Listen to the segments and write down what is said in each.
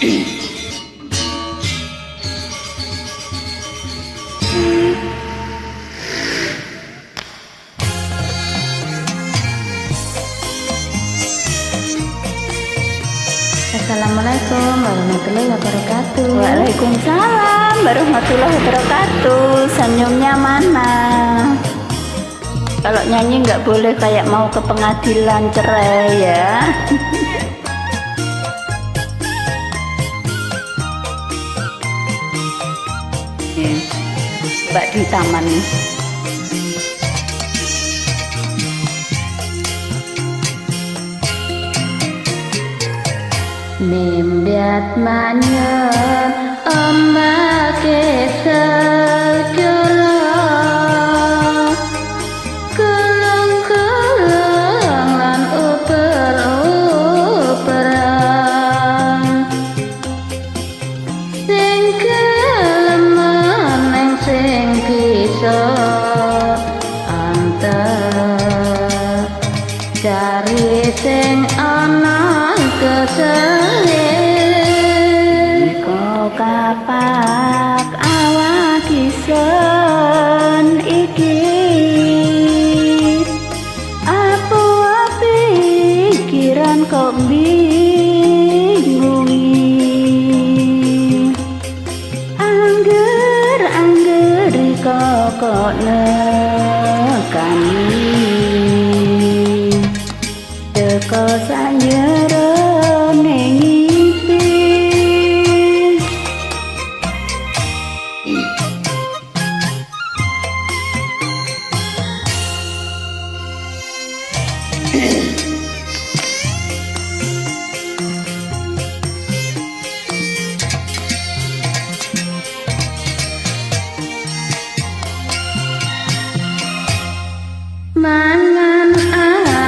Assalamualaikum warahmatullahi wabarakatuh. Waalaikumsalam warahmatullahi wabarakatuh. Senyumnya mana? Kalau nyanyi nggak boleh kayak mau ke pengadilan cerai ya. Mbak di taman. Mimbiat manyet ombak segera, keleng-keleng lan uper-uperan, sing kelemen ning sing bisa anter cari sing ana keselin. Kau kapak awak isen iki, apa pikiran kok bingungi, angger kok nekani, teko sanyere mangan rasa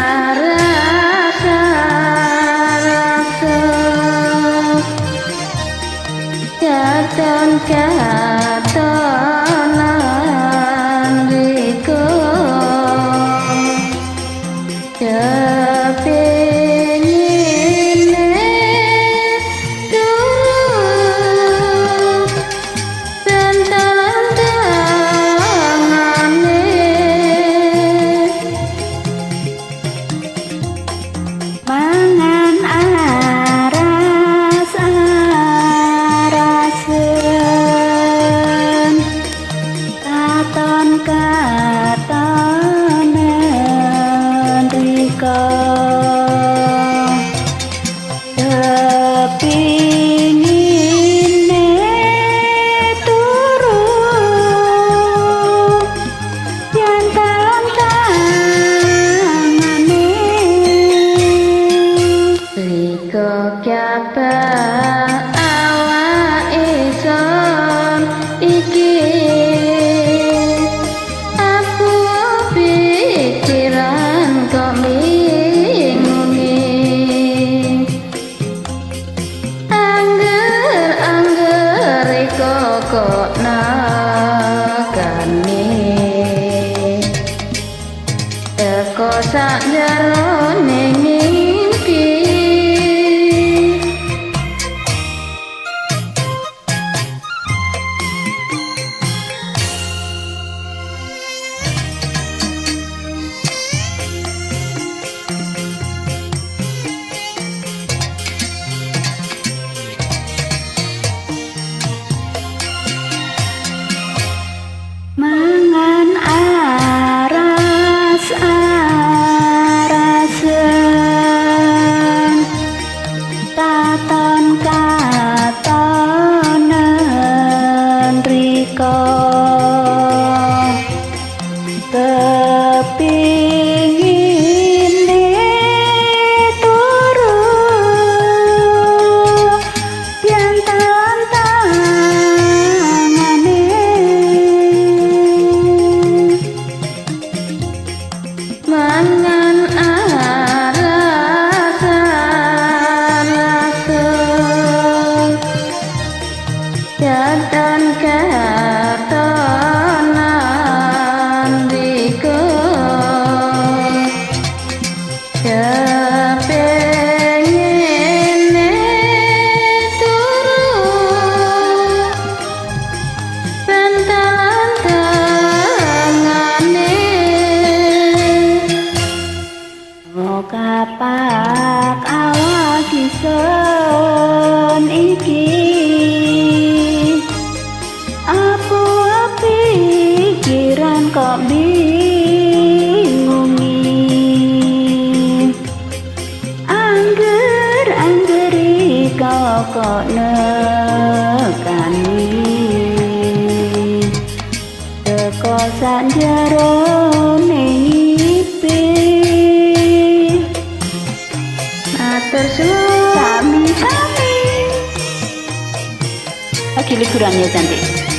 katonan riko kepingine turun tentang-tangane mangan arasen katon-katonen riko kepingine turu yen tangane riko kyapa awak ison iki, aku pikiran kok bingungi, angger riko kok nakani, teko sak jero ning ngimpi, ingsun iki apa pikiran kok bingungi angger-anggeri kok nekani teko sanjarane ngipi matur suwun sami-sami lagi liburan ya cantik.